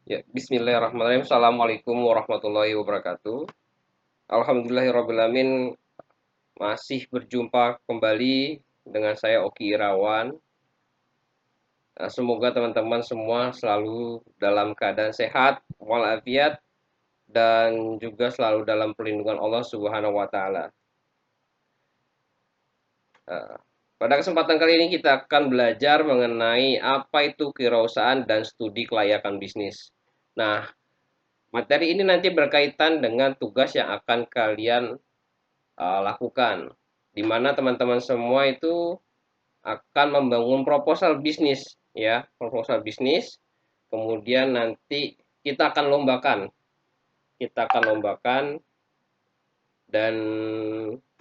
Ya, bismillahirrahmanirrahim. Assalamualaikum warahmatullahi wabarakatuh. Alhamdulillahirrahmanirrahim. Masih berjumpa kembali dengan saya Oki Irawan. Semoga teman-teman semua selalu dalam keadaan sehat, walafiat, dan juga selalu dalam perlindungan Allah Subhanahu wa Ta'ala. Eh, Pada kesempatan kali ini kita akan belajar mengenai apa itu kewirausahaan dan studi kelayakan bisnis. Nah, materi ini nanti berkaitan dengan tugas yang akan kalian lakukan. Di mana teman-teman semua itu akan membangun proposal bisnis, ya, proposal bisnis. Kemudian nanti kita akan lombakan, kita akan lombakan dan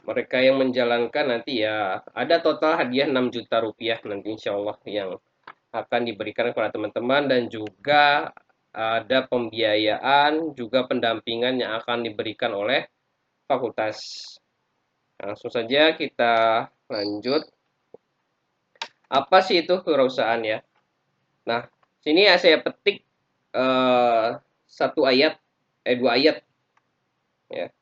mereka yang menjalankan nanti ya ada total hadiah 6 juta rupiah nanti insya Allah yang akan diberikan kepada teman-teman dan juga ada pembiayaan juga pendampingan yang akan diberikan oleh fakultas. Langsung saja kita lanjut. Apa sih itu kewirausahaan ya? Nah, sini ya saya petik eh, satu ayat, dua ayat ya,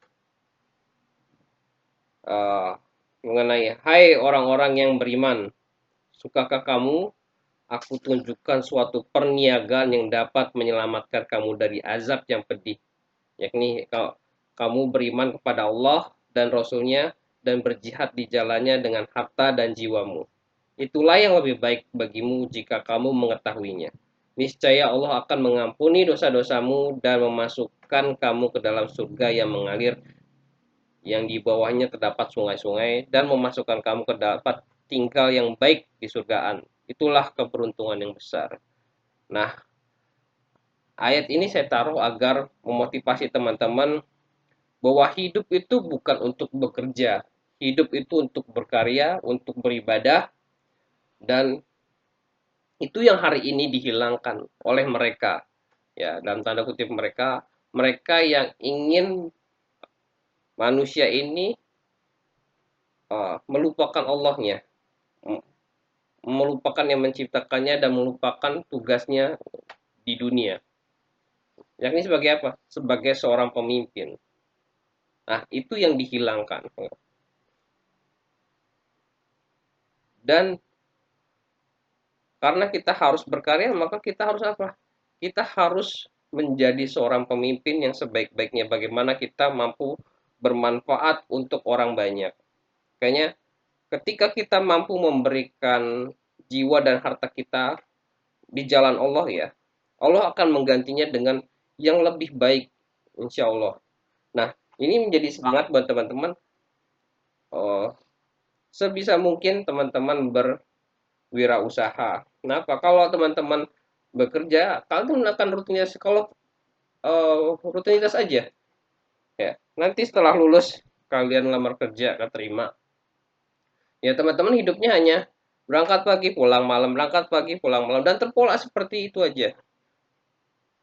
eh, mengenai Hai orang-orang yang beriman, sukakah kamu aku tunjukkan suatu perniagaan yang dapat menyelamatkan kamu dari azab yang pedih, yakni kalau kamu beriman kepada Allah dan Rasul-Nya dan berjihad di jalannya dengan harta dan jiwamu. Itulah yang lebih baik bagimu jika kamu mengetahuinya. Niscaya Allah akan mengampuni dosa-dosamu dan memasukkan kamu ke dalam surga yang mengalir, yang di bawahnya terdapat sungai-sungai, dan memasukkan kamu ke dapat tinggal yang baik di surgaan. Itulah keberuntungan yang besar. Nah, ayat ini saya taruh agar memotivasi teman-teman bahwa hidup itu bukan untuk bekerja. Hidup itu untuk berkarya, untuk beribadah, dan itu yang hari ini dihilangkan oleh mereka, ya, dalam tanda kutip mereka, mereka yang ingin manusia ini melupakan Allahnya, melupakan yang menciptakannya dan melupakan tugasnya di dunia, yakni sebagai apa? Sebagai seorang pemimpin. Nah, itu yang dihilangkan. Dan karena kita harus berkarya, maka kita harus apa? Kita harus menjadi seorang pemimpin yang sebaik-baiknya. Bagaimana kita mampu bermanfaat untuk orang banyak. Kayaknya ketika kita mampu memberikan jiwa dan harta kita di jalan Allah ya, Allah akan menggantinya dengan yang lebih baik, insya Allah. Nah, ini menjadi semangat buat teman-teman. Oh, sebisa mungkin teman-teman berwirausaha. Kenapa? Kalau teman-teman bekerja, kalian akan rutinitas. Kalau rutinitas aja, ya. Nanti setelah lulus kalian lamar kerja, keterima. Ya teman-teman hidupnya hanya berangkat pagi, pulang malam, berangkat pagi, pulang malam, dan terpola seperti itu aja.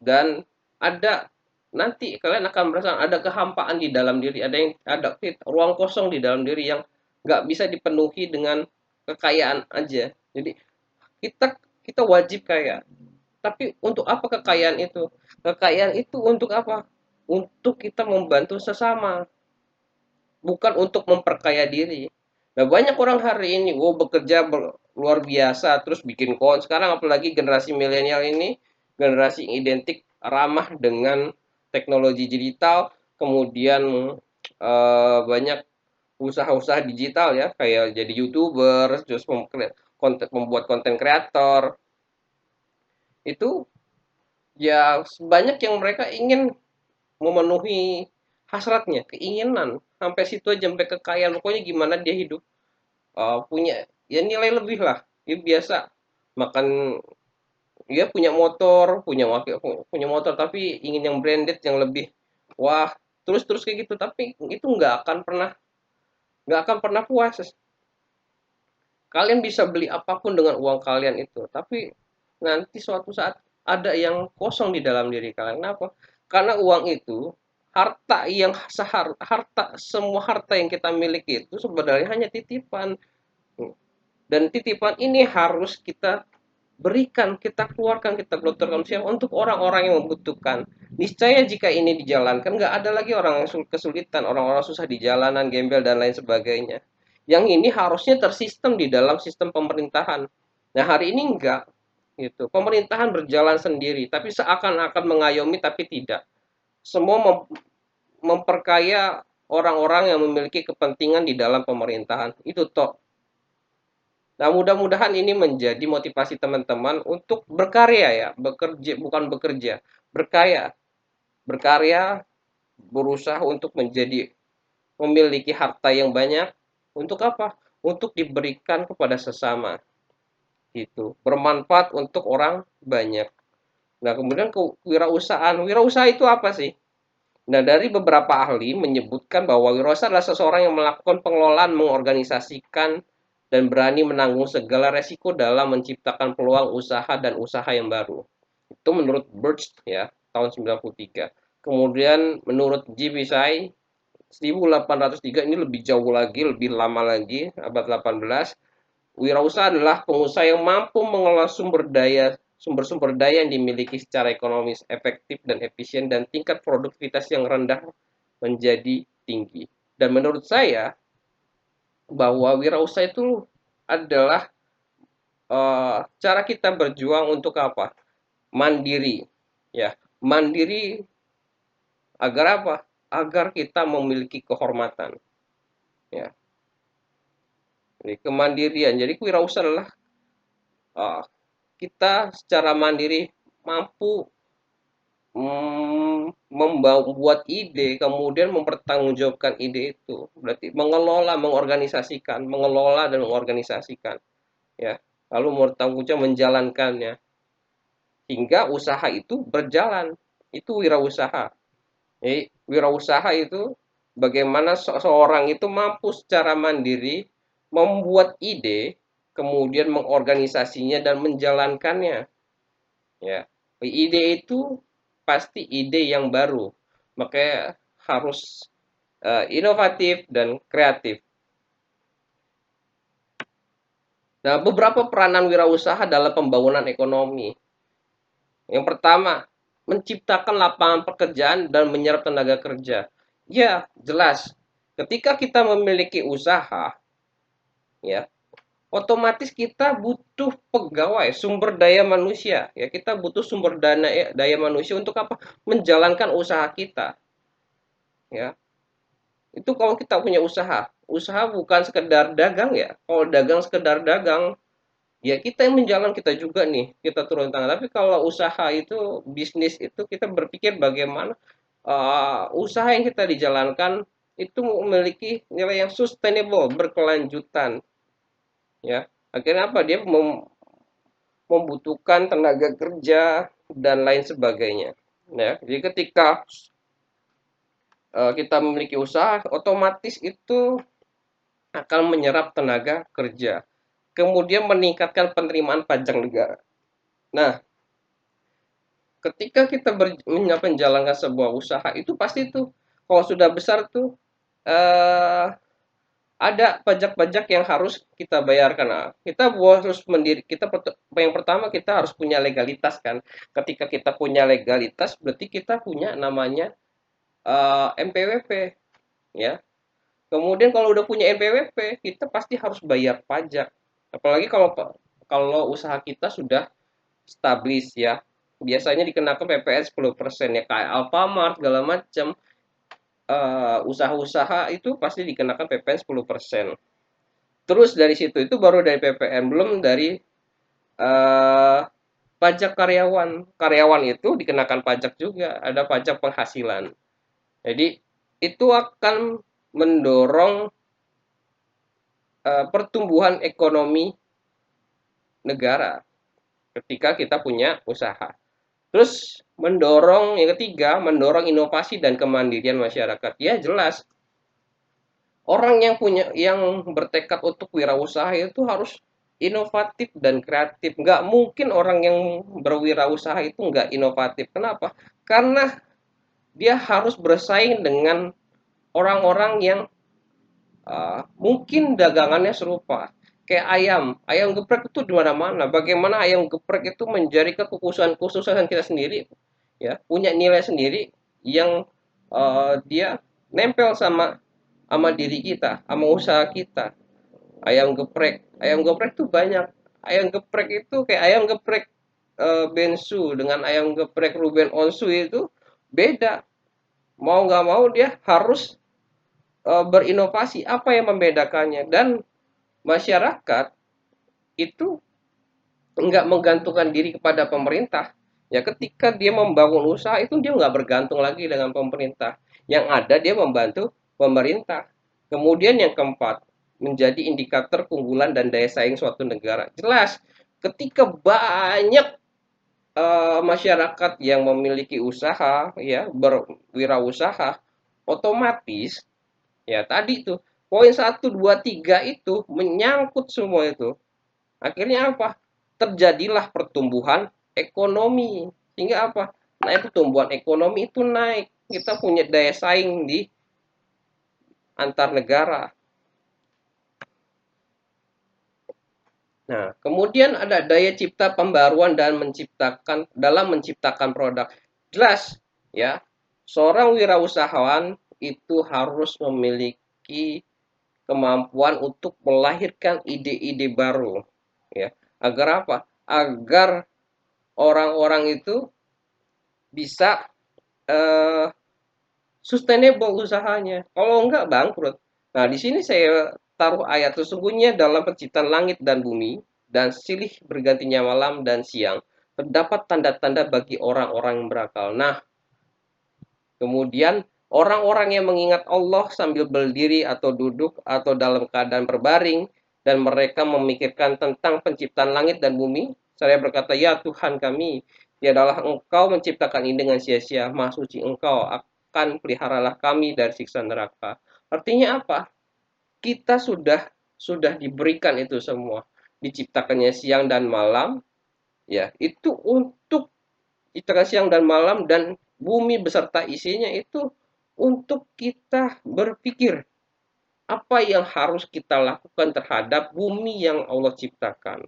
Dan ada nanti kalian akan merasa ada kehampaan di dalam diri, ada ruang kosong di dalam diri yang nggak bisa dipenuhi dengan kekayaan aja. Jadi kita kita wajib kaya. Tapi untuk apa kekayaan itu? Kekayaan itu untuk apa? Untuk kita membantu sesama, bukan untuk memperkaya diri. Nah, banyak orang hari ini, bekerja luar biasa, terus bikin konten. Sekarang apalagi generasi milenial ini, generasi yang identik ramah dengan teknologi digital, kemudian banyak usaha-usaha digital ya, kayak jadi YouTuber, terus membuat konten kreator. Itu ya banyak yang mereka ingin memenuhi hasratnya, keinginan, sampai situ aja, sampai kekayaan. Pokoknya gimana dia hidup, punya ya nilai lebih lah. Dia biasa makan, dia punya motor, punya motor, tapi ingin yang branded, yang lebih wah, terus kayak gitu. Tapi itu nggak akan pernah puas. Kalian bisa beli apapun dengan uang kalian itu, tapi nanti suatu saat ada yang kosong di dalam diri kalian. Kenapa? Karena uang itu harta yang semua harta yang kita miliki itu sebenarnya hanya titipan. Dan titipan ini harus kita berikan, kita keluarkan, kita gelontorkan siapa untuk orang-orang yang membutuhkan. Niscaya jika ini dijalankan, nggak ada lagi orang yang kesulitan, orang-orang susah di jalanan, gembel dan lain sebagainya. Yang ini harusnya tersistem di dalam sistem pemerintahan. Nah hari ini enggak, gitu. Pemerintahan berjalan sendiri, tapi seakan-akan mengayomi, tapi tidak. Semua memperkaya orang-orang yang memiliki kepentingan di dalam pemerintahan. Itu toh. Nah, mudah-mudahan ini menjadi motivasi teman-teman untuk berkarya ya, bekerja bukan bekerja, berkarya, berkarya, berusaha untuk menjadi memiliki harta yang banyak. Untuk apa? Untuk diberikan kepada sesama. Gitu. Bermanfaat untuk orang banyak. Nah, kemudian kewirausahaan. Wirausaha itu apa sih? Nah, dari beberapa ahli menyebutkan bahwa wirausaha adalah seseorang yang melakukan pengelolaan, mengorganisasikan, dan berani menanggung segala resiko dalam menciptakan peluang usaha dan usaha yang baru. Itu menurut Birch ya, tahun 93. Kemudian menurut G. Visay 1803, ini lebih jauh lagi, lebih lama lagi, abad 18. Wirausaha adalah pengusaha yang mampu mengelola sumber-sumber daya yang dimiliki secara ekonomis efektif dan efisien dan tingkat produktivitas yang rendah menjadi tinggi. Dan menurut saya bahwa wirausaha itu adalah cara kita berjuang untuk apa? Mandiri, ya. Mandiri agar apa? Agar kita memiliki kehormatan, ya. Jadi kemandirian. Jadi wirausaha adalah uh, kita secara mandiri mampu membuat ide, kemudian mempertanggungjawabkan ide itu. Berarti mengelola, mengorganisasikan, mengelola dan mengorganisasikan, ya. Lalu bertanggung jawab menjalankannya hingga usaha itu berjalan. Itu wirausaha. Jadi wirausaha itu bagaimana seseorang itu mampu secara mandiri membuat ide, kemudian mengorganisasinya dan menjalankannya. Ya, ide itu pasti ide yang baru, makanya harus inovatif dan kreatif. Nah, beberapa peranan wirausaha dalam pembangunan ekonomi. Yang pertama, menciptakan lapangan pekerjaan dan menyerap tenaga kerja. Ya, jelas. Ketika kita memiliki usaha, ya, otomatis kita butuh pegawai, sumber daya manusia. Ya, kita butuh sumber daya manusia untuk apa? Menjalankan usaha kita. Ya, itu kalau kita punya usaha. Usaha bukan sekedar dagang ya. Kalau dagang sekedar dagang, ya kita yang menjalan kita juga nih, kita turun tangan. Tapi kalau usaha itu, bisnis itu kita berpikir bagaimana usaha yang kita dijalankan itu memiliki nilai yang sustainable, berkelanjutan. Ya, akhirnya apa? Dia membutuhkan tenaga kerja dan lain sebagainya. Ya, jadi ketika kita memiliki usaha, otomatis itu akan menyerap tenaga kerja. Kemudian meningkatkan penerimaan pajak negara. Nah, ketika kita menjalankan sebuah usaha itu pasti tuh kalau sudah besar tuh eh, ada pajak-pajak yang harus kita bayarkan. Nah, kita harus kita yang pertama kita harus punya legalitas kan. Ketika kita punya legalitas berarti kita punya namanya NPWP ya. Kemudian kalau udah punya NPWP kita pasti harus bayar pajak. Apalagi kalau kalau usaha kita sudah establis ya. Biasanya dikenakan PPN 10% ya kayak Alfamart segala macam usaha-usaha itu pasti dikenakan PPN 10%. Terus dari situ itu baru dari PPN, belum dari uh, pajak karyawan. Karyawan itu dikenakan pajak juga, ada pajak penghasilan. Jadi itu akan mendorong pertumbuhan ekonomi negara ketika kita punya usaha. Terus mendorong yang ketiga, mendorong inovasi dan kemandirian masyarakat. Ya jelas, orang yang bertekad untuk wirausaha itu harus inovatif dan kreatif. Nggak mungkin orang yang berwirausaha itu nggak inovatif. Kenapa? Karena dia harus bersaing dengan orang-orang yang mungkin dagangannya serupa. Kayak ayam geprek itu di mana-mana. Bagaimana ayam geprek itu menjadi kekhususan kita sendiri, ya, punya nilai sendiri yang dia nempel sama sama diri kita, sama usaha kita. Ayam geprek tuh banyak. Ayam geprek itu kayak ayam geprek Bensu dengan ayam geprek Ruben Onsu itu beda. Mau nggak mau dia harus berinovasi. Apa yang membedakannya? Dan masyarakat itu nggak menggantungkan diri kepada pemerintah. Ya ketika dia membangun usaha itu dia nggak bergantung lagi dengan pemerintah. Yang ada dia membantu pemerintah. Kemudian yang keempat, menjadi indikator keunggulan dan daya saing suatu negara. Jelas, ketika banyak masyarakat yang memiliki usaha, ya berwirausaha, otomatis ya tadi tuh poin satu 2 3 itu menyangkut semua itu. Akhirnya apa? Terjadilah pertumbuhan ekonomi. Sehingga apa? Naik pertumbuhan ekonomi itu naik. Kita punya daya saing di antar negara. Nah, kemudian ada daya cipta pembaruan dan menciptakan produk. Jelas, ya. Seorang wirausahawan itu harus memiliki kemampuan untuk melahirkan ide-ide baru, ya. Agar apa? Agar orang-orang itu bisa eh, sustainable usahanya. Kalau enggak bangkrut. Nah, di sini saya taruh ayat sesungguhnya dalam penciptaan langit dan bumi dan silih bergantinya malam dan siang terdapat tanda-tanda bagi orang-orang yang berakal. Nah, kemudian orang-orang yang mengingat Allah sambil berdiri atau duduk atau dalam keadaan berbaring dan mereka memikirkan tentang penciptaan langit dan bumi, saya berkata, "Ya Tuhan kami, tiadalah Engkau menciptakan ini dengan sia-sia, Maha Suci Engkau akan peliharalah kami dari siksa neraka." Artinya apa? Kita sudah diberikan itu semua, diciptakannya siang dan malam, ya, itu untuk citra siang dan malam dan bumi beserta isinya itu untuk kita berpikir apa yang harus kita lakukan terhadap bumi yang Allah ciptakan.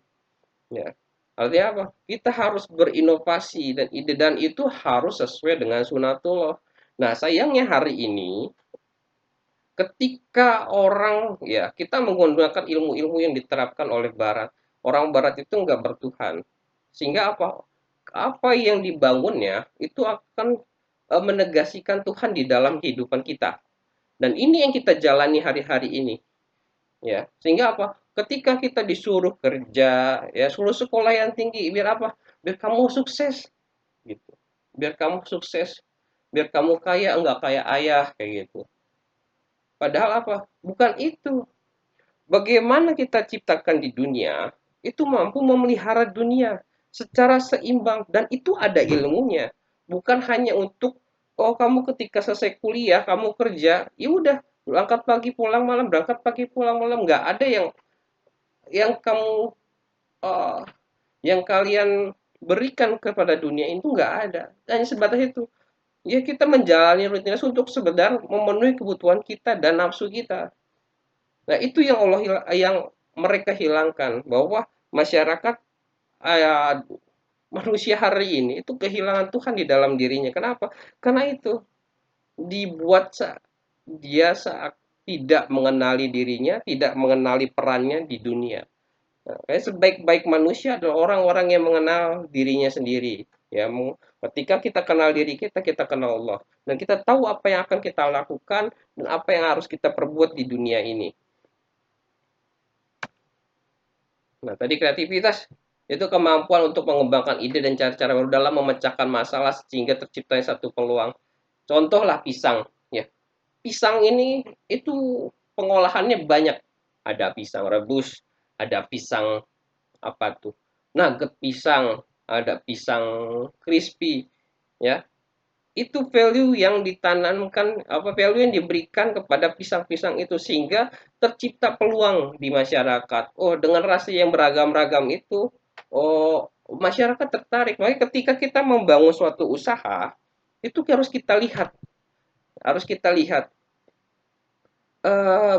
Ya. Artinya apa? Kita harus berinovasi dan ide dan itu harus sesuai dengan sunatullah. Nah, sayangnya hari ini ketika orang ya kita menggunakan ilmu-ilmu yang diterapkan oleh Barat, orang Barat itu nggak bertuhan, sehingga apa apa yang dibangunnya itu akan menegasikan Tuhan di dalam kehidupan kita. Dan ini yang kita jalani hari-hari ini, ya. Sehingga apa? Ketika kita disuruh kerja, ya suruh sekolah yang tinggi, biar apa? Biar kamu sukses, gitu. Biar kamu sukses, biar kamu kaya, enggak kayak ayah, kayak gitu. Padahal apa? Bukan itu. Bagaimana kita ciptakan di dunia, itu mampu memelihara dunia secara seimbang dan itu ada ilmunya. Bukan hanya untuk oh kamu ketika selesai kuliah, kamu kerja, ya udah berangkat pagi pulang malam, berangkat pagi pulang malam, nggak ada yang kamu eh, yang kalian berikan kepada dunia itu nggak ada. Hanya sebatas itu. Ya kita menjalani rutinitas untuk sekedar memenuhi kebutuhan kita dan nafsu kita. Nah, itu yang yang mereka hilangkan bahwa masyarakat eh, manusia hari ini itu kehilangan Tuhan di dalam dirinya. Kenapa? Karena itu dibuat dia saat tidak mengenali dirinya, tidak mengenali perannya di dunia. Nah, sebaik-baik manusia adalah orang-orang yang mengenal dirinya sendiri. Ya, ketika kita kenal diri kita, kita kenal Allah. Dan kita tahu apa yang akan kita lakukan dan apa yang harus kita perbuat di dunia ini. Nah, tadi kreativitas itu kemampuan untuk mengembangkan ide dan cara-cara baru dalam memecahkan masalah sehingga terciptanya satu peluang. Contohlah pisang, ya. Pisang ini itu pengolahannya banyak. Ada pisang rebus, ada pisang apa tuh? Nugget pisang, ada pisang crispy, ya. Itu value yang ditanamkan, apa value yang diberikan kepada pisang-pisang itu sehingga tercipta peluang di masyarakat. Oh, dengan rasa yang beragam-ragam itu, oh, masyarakat tertarik. Makanya ketika kita membangun suatu usaha, itu harus kita lihat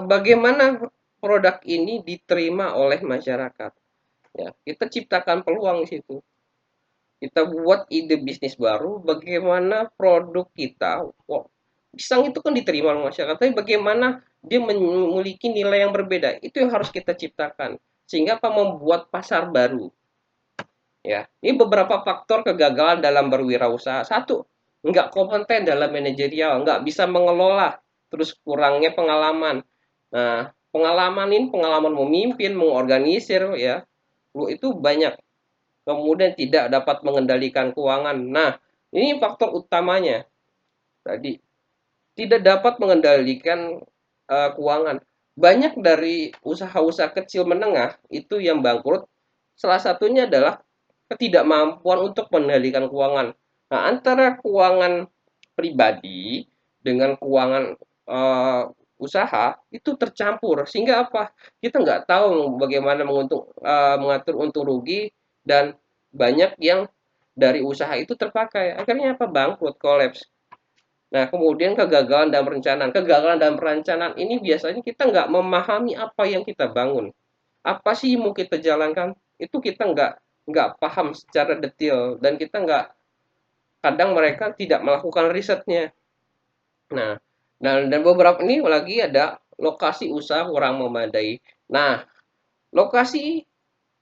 bagaimana produk ini diterima oleh masyarakat. Ya, kita ciptakan peluang di situ. Kita buat ide bisnis baru, bagaimana produk kita, pisang itu kan diterima oleh masyarakat, tapi bagaimana dia memiliki nilai yang berbeda, itu yang harus kita ciptakan. Sehingga apa? Membuat pasar baru. Ya, ini beberapa faktor kegagalan dalam berwirausaha. Satu, nggak kompeten dalam manajerial, nggak bisa mengelola, terus kurangnya pengalaman. Nah, pengalaman ini pengalaman memimpin, mengorganisir, ya, itu banyak. Kemudian tidak dapat mengendalikan keuangan. Nah, ini faktor utamanya. Tadi tidak dapat mengendalikan keuangan. Banyak dari usaha-usaha kecil menengah itu yang bangkrut. Salah satunya adalah ketidakmampuan untuk mengendalikan keuangan. Nah, antara keuangan pribadi dengan keuangan usaha itu tercampur sehingga apa? Kita nggak tahu bagaimana mengatur untung rugi dan banyak yang dari usaha itu terpakai. Akhirnya apa? Bangkrut, kolaps. Nah, kemudian kegagalan dalam perencanaan. Kegagalan dalam perencanaan ini biasanya kita nggak memahami apa yang kita bangun. Apa sih mau kita jalankan? Itu kita nggak paham secara detail dan kita nggak kadang mereka tidak melakukan risetnya. Nah, dan beberapa ini lagi ada lokasi usaha kurang memadai. Nah, lokasi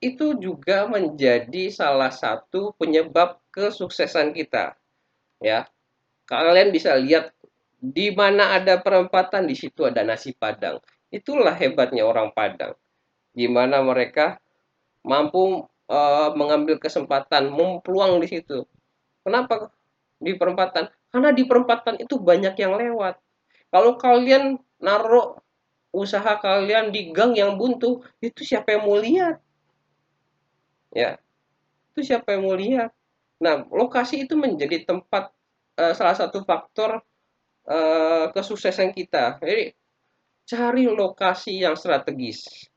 itu juga menjadi salah satu penyebab kesuksesan kita, ya. Kalian bisa lihat di mana ada perempatan di situ ada nasi Padang. Itulah hebatnya orang Padang. Gimana mereka mampu mengambil kesempatan, mempeluang di situ. Kenapa di perempatan? Karena di perempatan itu banyak yang lewat. Kalau kalian naruh usaha kalian di gang yang buntu, itu siapa yang mau lihat? Ya, itu siapa yang mau lihat? Nah, lokasi itu menjadi tempat salah satu faktor kesuksesan kita. Jadi cari lokasi yang strategis,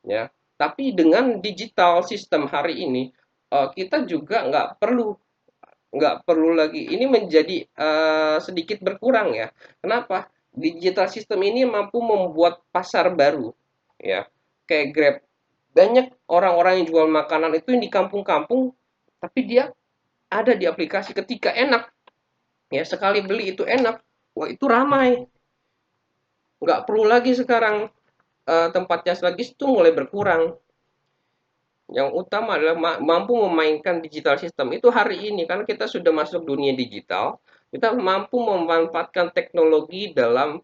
ya. Tapi dengan digital sistem hari ini, kita juga nggak perlu lagi. Ini menjadi sedikit berkurang ya. Kenapa? Digital sistem ini mampu membuat pasar baru, ya. Kayak Grab. Banyak orang-orang yang jual makanan itu yang di kampung-kampung, tapi dia ada di aplikasi ketika enak, ya sekali beli itu enak, wah itu ramai. Nggak perlu lagi sekarang tempatnya strategis itu mulai berkurang. Yang utama adalah mampu memainkan digital system. Itu hari ini karena kita sudah masuk dunia digital, kita mampu memanfaatkan teknologi dalam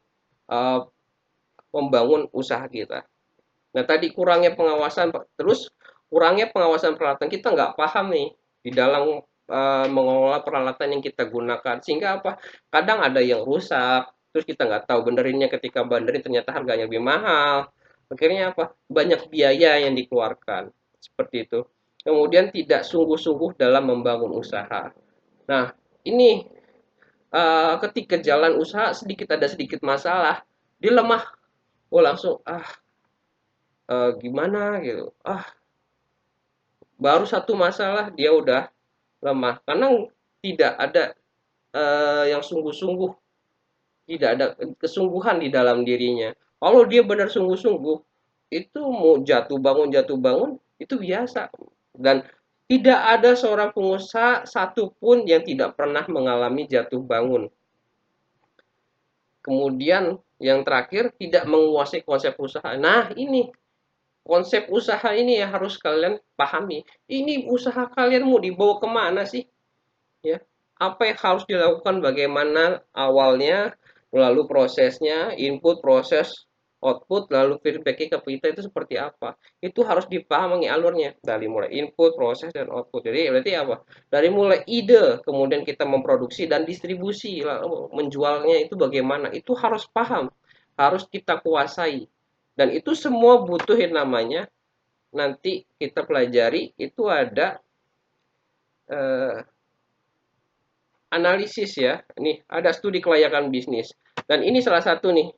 uh, membangun usaha kita. Nah, tadi kurangnya pengawasan, terus kurangnya pengawasan peralatan kita nggak paham nih di dalam mengelola peralatan yang kita gunakan. Sehingga apa? Kadang ada yang rusak, terus kita nggak tahu benerinnya ketika benerin ternyata harganya lebih mahal. Akhirnya apa? Banyak biaya yang dikeluarkan. Seperti itu. Kemudian tidak sungguh-sungguh dalam membangun usaha. Nah, ini ketika jalan usaha ada sedikit masalah, dia lemah. Oh langsung gimana gitu. Baru satu masalah dia udah lemah karena tidak ada yang sungguh-sungguh, tidak ada kesungguhan di dalam dirinya. Kalau dia benar sungguh-sungguh, itu mau jatuh bangun itu biasa dan tidak ada seorang pengusaha satupun yang tidak pernah mengalami jatuh bangun. Kemudian yang terakhir tidak menguasai konsep usaha. Nah, ini konsep usaha ini ya harus kalian pahami. Ini usaha kalian mau dibawa kemana sih? Ya, apa yang harus dilakukan? Bagaimana awalnya, lalu prosesnya, input, proses, output, lalu feedbacknya ke kita itu seperti apa? Itu harus dipahami alurnya dari mulai input, proses, dan output. Jadi berarti apa? Dari mulai ide, kemudian kita memproduksi dan distribusi, lalu menjualnya itu bagaimana? Itu harus paham, harus kita kuasai. Dan itu semua butuh yang namanya nanti kita pelajari itu ada eh, analisis ya. Ini ada studi kelayakan bisnis. Dan ini salah satu nih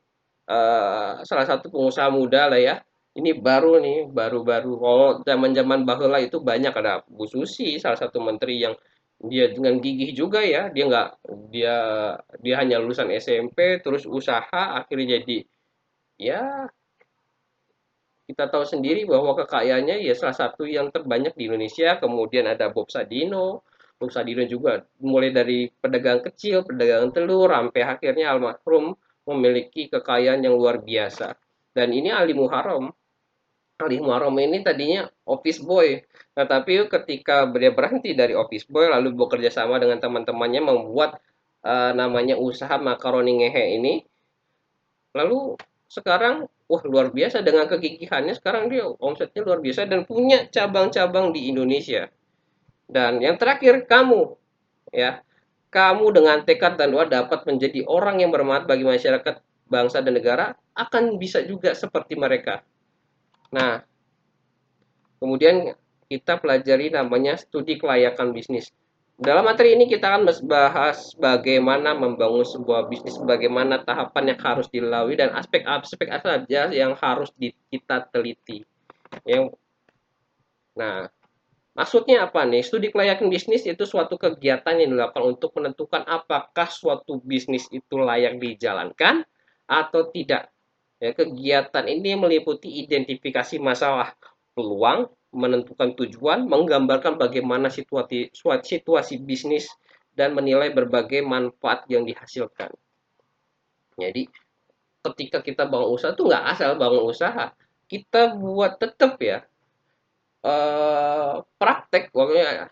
salah satu pengusaha muda lah ya. Ini baru nih, baru-baru. Kalau zaman-zaman bahula itu banyak ada Bu Susi, salah satu menteri yang dia dengan gigih juga ya. Dia dia hanya lulusan SMP terus usaha akhirnya jadi ya Kita tahu sendiri bahwa kekayaannya ya salah satu yang terbanyak di Indonesia. Kemudian ada Bob Sadino. Bob Sadino juga mulai dari pedagang kecil, pedagang telur, sampai akhirnya almarhum memiliki kekayaan yang luar biasa. Dan ini Ali Muharram. Ali Muharram ini tadinya office boy. Nah, tapi ketika dia berhenti dari office boy, lalu bekerja sama dengan teman-temannya membuat namanya usaha makaroni ngehe ini. Lalu sekarang, wah luar biasa dengan kegigihannya. Sekarang dia omsetnya luar biasa dan punya cabang-cabang di Indonesia. Dan yang terakhir, kamu, ya, kamu dengan tekad dan doa dapat menjadi orang yang bermanfaat bagi masyarakat, bangsa dan negara, akan bisa juga seperti mereka. Nah, kemudian kita pelajari namanya studi kelayakan bisnis. Dalam materi ini kita akan bahas bagaimana membangun sebuah bisnis, bagaimana tahapan yang harus dilalui dan aspek-aspek apa saja yang harus kita teliti. Yang, nah, maksudnya apa nih? Studi kelayakan bisnis itu suatu kegiatan yang dilakukan untuk menentukan apakah suatu bisnis itu layak dijalankan atau tidak. Ya, kegiatan ini meliputi identifikasi masalah, peluang, menentukan tujuan, menggambarkan bagaimana situasi bisnis, dan menilai berbagai manfaat yang dihasilkan. Jadi, ketika kita bangun usaha tuh nggak asal bangun usaha, kita buat tetap ya praktek. Pokoknya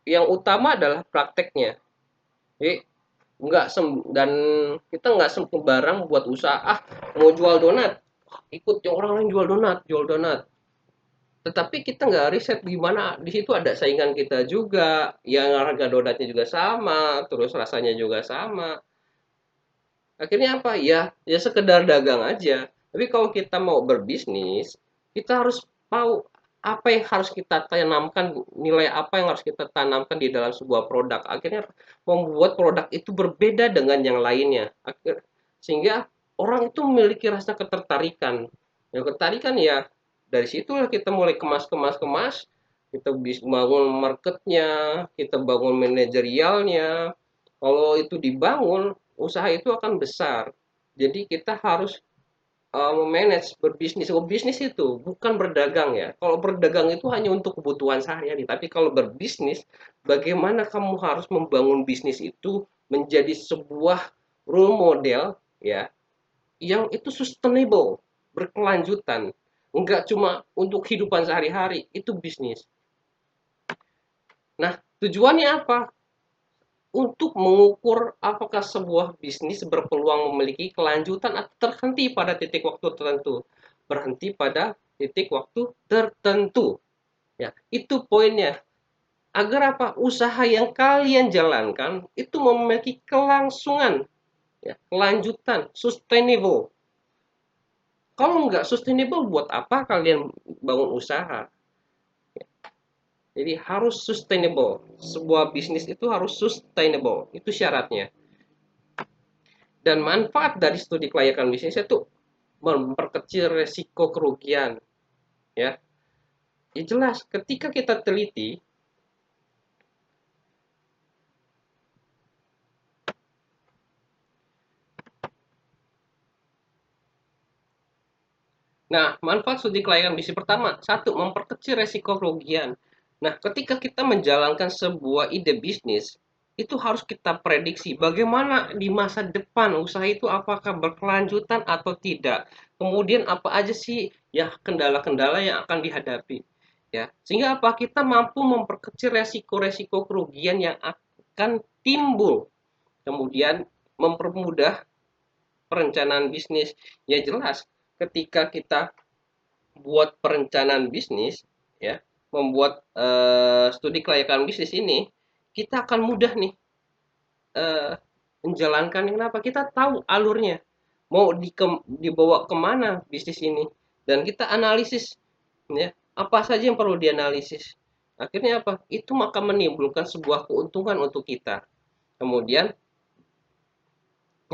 yang utama adalah prakteknya. Jadi, nggak dan kita nggak sembarang buat usaha. Mau jual donat, ikut yang orang lain jual donat. Tetapi kita nggak riset gimana di situ ada saingan kita juga, yang harga donatnya juga sama, terus rasanya juga sama. Akhirnya apa? Ya sekedar dagang aja. Tapi kalau kita mau berbisnis, kita harus tahu apa yang harus kita tanamkan, nilai apa yang harus kita tanamkan di dalam sebuah produk. Akhirnya membuat produk itu berbeda dengan yang lainnya. Sehingga orang itu memiliki rasa ketertarikan. Yang ketertarikan ya dari situlah kita mulai kemas, kita bisa bangun marketnya, kita bangun manajerialnya. Kalau itu dibangun, usaha itu akan besar. Jadi kita harus memanage berbisnis. Oh, bisnis itu bukan berdagang ya. Kalau berdagang itu hanya untuk kebutuhan sehari-hari. Tapi kalau berbisnis, bagaimana kamu harus membangun bisnis itu menjadi sebuah role model ya, yang itu sustainable, berkelanjutan. Enggak cuma untuk kehidupan sehari-hari, itu bisnis. Nah, tujuannya apa? Untuk mengukur apakah sebuah bisnis berpeluang memiliki kelanjutan atau terhenti pada titik waktu tertentu. Berhenti pada titik waktu tertentu. Ya, itu poinnya. Agar apa? Usaha yang kalian jalankan itu memiliki kelangsungan, ya, kelanjutan, sustainable. Kalau nggak sustainable, buat apa kalian bangun usaha? Jadi harus sustainable. Sebuah bisnis itu harus sustainable. Itu syaratnya. Dan manfaat dari studi kelayakan bisnis itu memperkecil resiko kerugian. Ya, ya jelas. Ketika kita teliti, nah, manfaat studi kelayakan bisnis pertama, satu, memperkecil resiko kerugian. Nah, ketika kita menjalankan sebuah ide bisnis, itu harus kita prediksi bagaimana di masa depan usaha itu apakah berkelanjutan atau tidak. Kemudian apa aja sih ya kendala-kendala yang akan dihadapi. Ya, sehingga apa kita mampu memperkecil resiko-resiko kerugian yang akan timbul. Kemudian mempermudah perencanaan bisnis. Ya jelas, ketika kita buat perencanaan bisnis, ya, membuat studi kelayakan bisnis ini, kita akan mudah nih eh, menjalankan. Kenapa? Kita tahu alurnya, mau dibawa kemana bisnis ini, dan kita analisis, ya, apa saja yang perlu dianalisis. Akhirnya apa? Itu maka menimbulkan sebuah keuntungan untuk kita. Kemudian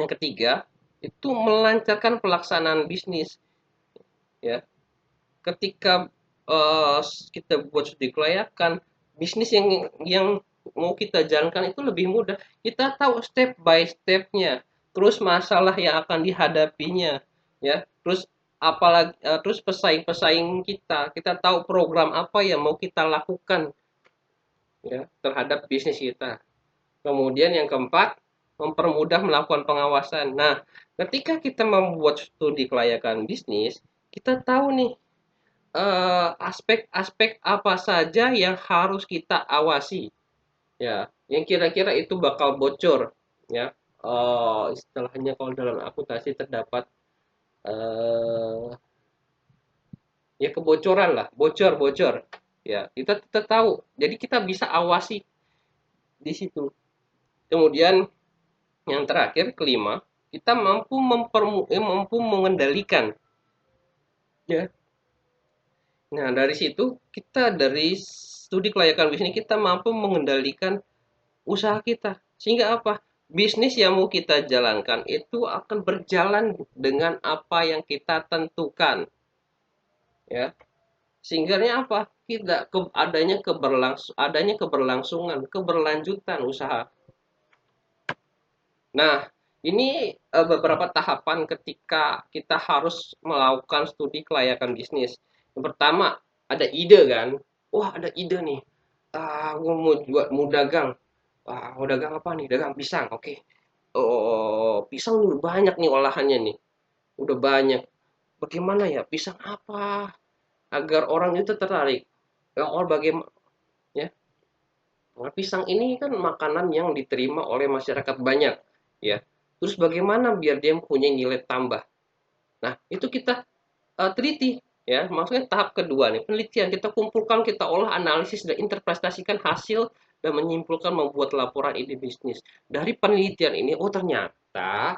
yang ketiga, itu melancarkan pelaksanaan bisnis, ya. Ketika kita buat studi kelayakan, bisnis yang mau kita jalankan itu lebih mudah. Kita tahu step by stepnya, terus masalah yang akan dihadapinya, ya. Terus apalagi terus pesaing-pesaing kita, kita tahu program apa yang mau kita lakukan ya terhadap bisnis kita. Kemudian yang keempat, mempermudah melakukan pengawasan. Nah, ketika kita membuat studi kelayakan bisnis, kita tahu nih aspek-aspek apa saja yang harus kita awasi, ya, yang kira-kira itu bakal bocor, ya. Istilahnya kalau dalam akuntansi terdapat eh, ya kebocoran lah, bocor-bocor, ya. Kita tahu, jadi kita bisa awasi di situ. Kemudian yang terakhir, kelima, kita mampu mengendalikan, ya. Nah, dari situ kita dari studi kelayakan bisnis kita mampu mengendalikan usaha kita. Sehingga apa? Bisnis yang mau kita jalankan itu akan berjalan dengan apa yang kita tentukan, ya. Sehingga apa? Tidak adanya keberlangsungan, keberlanjutan usaha. Nah, ini beberapa tahapan ketika kita harus melakukan studi kelayakan bisnis. Yang pertama, ada ide kan? Wah, ada ide nih. Gue mau dagang. Mau dagang apa nih? Dagang pisang. Oke. Oh, pisang udah banyak nih olahannya nih. Udah banyak. Bagaimana ya? Pisang apa? Agar orang itu tertarik. Ya, orang bagaimana? Ya, nah, pisang ini kan makanan yang diterima oleh masyarakat banyak, ya. Terus bagaimana biar dia punya nilai tambah? Nah, itu kita teliti, ya. Maksudnya tahap kedua nih, penelitian kita kumpulkan, kita olah, analisis dan interpretasikan hasil dan menyimpulkan membuat laporan ide bisnis. Dari penelitian ini, oh ternyata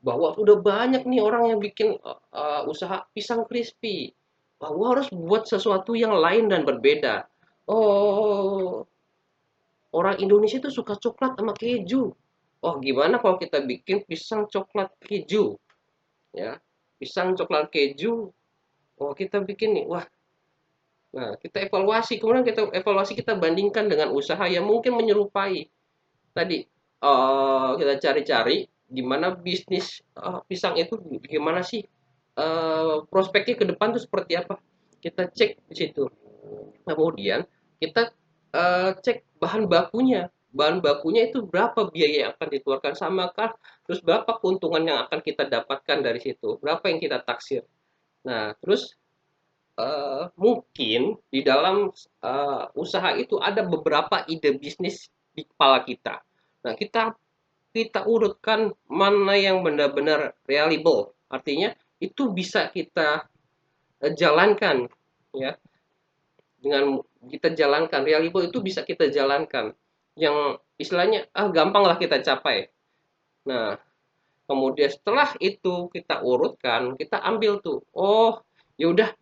bahwa udah banyak nih orang yang bikin usaha pisang crispy. Bahwa harus buat sesuatu yang lain dan berbeda. Oh, orang Indonesia itu suka coklat sama keju. Oh, gimana kalau kita bikin pisang coklat keju? Ya, pisang coklat keju. Oh, kita bikin nih. Wah, nah kita evaluasi. Kemudian kita evaluasi, kita bandingkan dengan usaha yang mungkin menyerupai. Tadi kita cari-cari gimana bisnis pisang itu, gimana sih prospeknya ke depan tuh seperti apa. Kita cek di situ. Kemudian kita cek bahan bakunya. Bahan bakunya itu berapa biaya yang akan dikeluarkan, samakah, terus berapa keuntungan yang akan kita dapatkan dari situ, berapa yang kita taksir. Nah, terus mungkin di dalam usaha itu ada beberapa ide bisnis di kepala kita. Nah, kita kita urutkan mana yang benar-benar reliable. Artinya itu bisa kita jalankan, ya. Dengan kita jalankan, reliable itu bisa kita jalankan. Yang istilahnya gampang lah kita capai. Nah, kemudian setelah itu kita urutkan, kita ambil tuh. Oh, yaudah,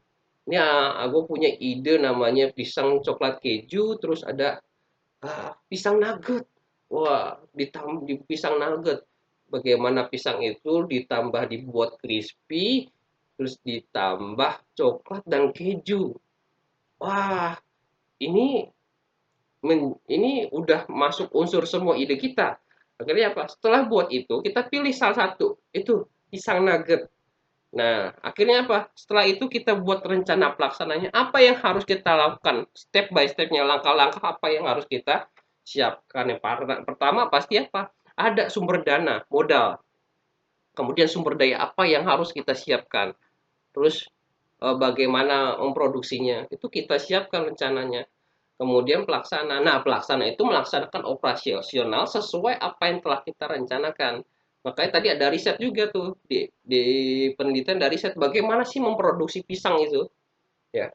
ini aku punya ide namanya pisang coklat keju, terus ada pisang nugget. Wah, di pisang nugget. Bagaimana pisang itu ditambah dibuat crispy, terus ditambah coklat dan keju. Wah, ini ini udah masuk unsur semua ide kita. Akhirnya apa? Setelah buat itu, kita pilih salah satu. Itu pisang nugget. Nah, akhirnya apa? Setelah itu kita buat rencana pelaksananya. Apa yang harus kita lakukan? Step by stepnya, langkah-langkah apa yang harus kita siapkan. Yang pertama pasti apa? Ada sumber dana, modal. Kemudian sumber daya apa yang harus kita siapkan. Terus bagaimana memproduksinya. Itu kita siapkan rencananya. Kemudian pelaksana. Nah, pelaksana itu melaksanakan operasional sesuai apa yang telah kita rencanakan. Makanya tadi ada riset juga tuh di penelitian, dari riset bagaimana sih memproduksi pisang itu, ya.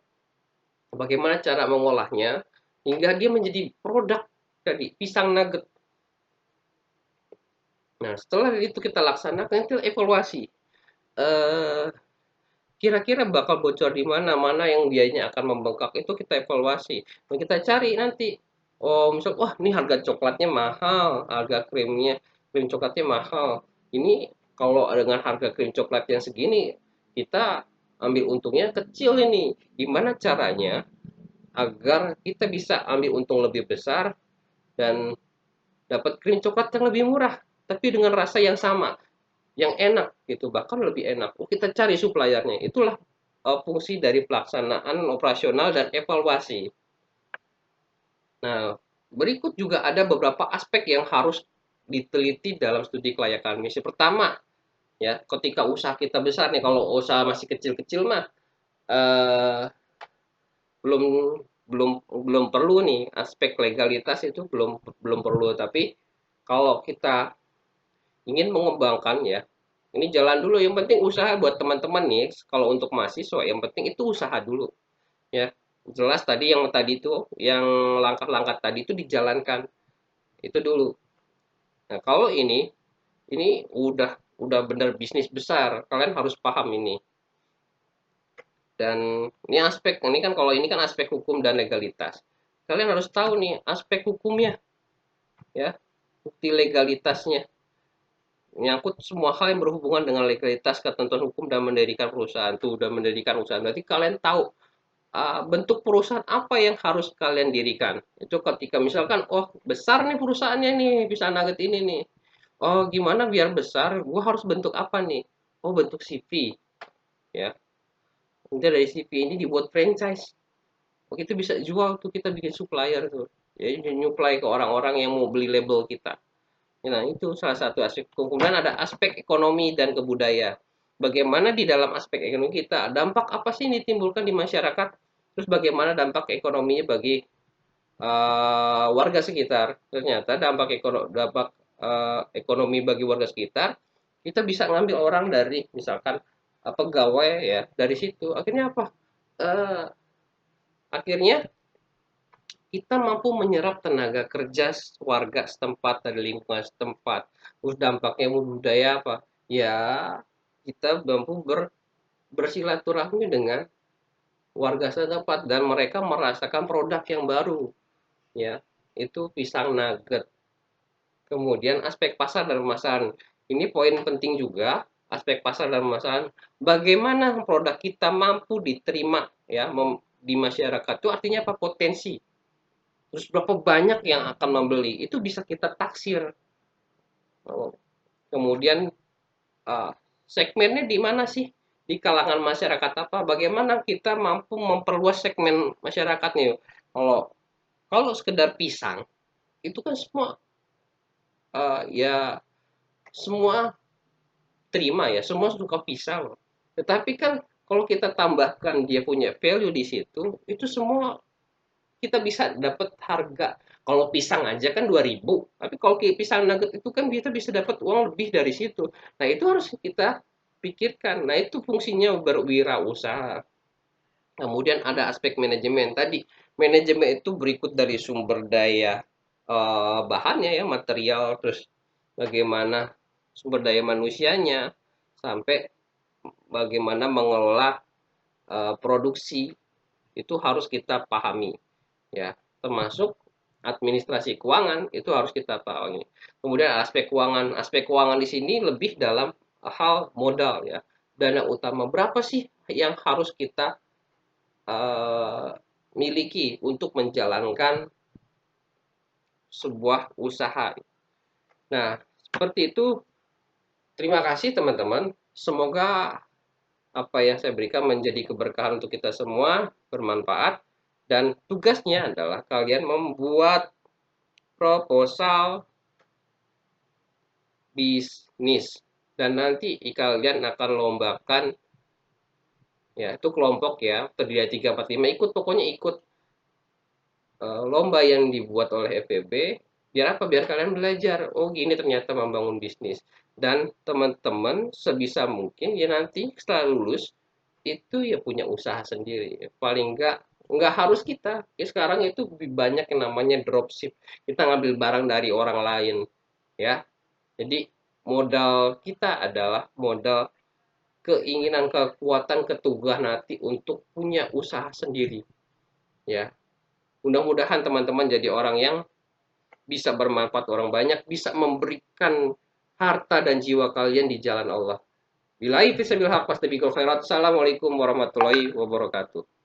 Bagaimana cara mengolahnya hingga dia menjadi produk tadi pisang nugget. Nah, setelah itu kita laksanakan, kita evaluasi. Eh, Kira-kira bakal bocor di mana, mana yang biayanya akan membengkak, itu kita evaluasi. Dan kita cari nanti, oh misal, wah ini harga coklatnya mahal, harga krim coklatnya mahal. Ini kalau dengan harga krim coklat yang segini, kita ambil untungnya kecil ini. Gimana caranya agar kita bisa ambil untung lebih besar dan dapat krim coklat yang lebih murah, tapi dengan rasa yang sama. yang enak gitu, bahkan lebih enak. Oh, kita cari suppliernya. Itulah fungsi dari pelaksanaan operasional dan evaluasi. Nah, berikut juga ada beberapa aspek yang harus diteliti dalam studi kelayakan misi. Pertama, ya, ketika usaha kita besar nih, kalau usaha masih kecil-kecil mah eh, belum belum belum perlu nih aspek legalitas itu belum belum perlu. Tapi kalau kita ingin mengembangkan ya, ini jalan dulu. Yang penting usaha buat teman-teman nih. Kalau untuk mahasiswa, yang penting itu usaha dulu ya. Jelas tadi itu yang langkah-langkah tadi itu dijalankan itu dulu. Nah, kalau ini udah benar bisnis besar, kalian harus paham ini. Dan ini kan kalau ini kan aspek hukum dan legalitas. Kalian harus tahu nih aspek hukumnya ya, bukti legalitasnya. Menyangkut semua hal yang berhubungan dengan legalitas, ketentuan hukum dan mendirikan perusahaan. Tuh, udah mendirikan usaha. Berarti kalian tahu bentuk perusahaan apa yang harus kalian dirikan. Itu ketika misalkan, oh besar nih perusahaannya nih, bisa nugget ini nih. Oh gimana biar besar, gua harus bentuk apa nih? Oh bentuk CV, ya. Kemudian dari CV ini dibuat franchise. Oh, kita bisa jual tuh, kita bikin supplier tuh. Ya, nyuplai ke orang-orang yang mau beli label kita. Nah, itu salah satu aspek. Kemudian ada aspek ekonomi dan kebudayaan. Bagaimana di dalam aspek ekonomi kita, dampak apa sih ini ditimbulkan di masyarakat? Terus bagaimana dampak ekonominya bagi warga sekitar? Ternyata ekonomi bagi warga sekitar, kita bisa ngambil orang dari misalkan pegawai ya dari situ. Akhirnya apa? Eh, akhirnya kita mampu menyerap tenaga kerja warga setempat dari lingkungan setempat. Terus dampaknya budaya apa? Ya, kita mampu bersilaturahmi dengan warga setempat dan mereka merasakan produk yang baru. Ya, itu pisang nugget. Kemudian aspek pasar dan pemasaran. Ini poin penting juga, aspek pasar dan pemasaran. Bagaimana produk kita mampu diterima ya di masyarakat itu artinya apa? Potensi. Terus berapa banyak yang akan membeli, itu bisa kita taksir. Oh, kemudian uh, segmennya di mana sih? Di kalangan masyarakat apa? Bagaimana kita mampu memperluas segmen masyarakatnya? Kalau kalau sekedar pisang, itu kan semua ya semua terima ya, semua suka pisang. Tetapi kan kalau kita tambahkan dia punya value di situ, itu semua kita bisa dapat harga. Kalau pisang aja kan 2.000, tapi kalau pisang nugget itu kan kita bisa dapat uang lebih dari situ. Nah, itu harus kita pikirkan. Nah, itu fungsinya berwirausaha. Kemudian ada aspek manajemen tadi. Manajemen itu berikut dari sumber daya bahannya ya, material, terus bagaimana sumber daya manusianya, sampai bagaimana mengelola produksi itu harus kita pahami ya, termasuk administrasi keuangan itu harus kita tahu. Kemudian aspek keuangan di sini lebih dalam hal modal ya, dana utama berapa sih yang harus kita uh, miliki untuk menjalankan sebuah usaha. Nah, seperti itu. Terima kasih teman-teman. Semoga apa yang saya berikan menjadi keberkahan untuk kita semua, bermanfaat. Dan tugasnya adalah kalian membuat proposal bisnis. Dan nanti kalian akan lombakan, ya itu kelompok ya, terdiri dari 3, 4, 5, pokoknya ikut lomba yang dibuat oleh FEB. Biar apa? Biar kalian belajar. Oh gini ternyata membangun bisnis. Dan teman-teman sebisa mungkin ya nanti setelah lulus, itu ya punya usaha sendiri. Paling nggak harus kita. Ya sekarang itu banyak yang namanya dropship. Kita ngambil barang dari orang lain, ya. Jadi modal kita adalah modal keinginan, kekuatan, keteguhan hati untuk punya usaha sendiri, ya. Mudah-mudahan teman-teman jadi orang yang bisa bermanfaat orang banyak, bisa memberikan harta dan jiwa kalian di jalan Allah. Bilahi fisabilillah, Assalamualaikum warahmatullahi wabarakatuh.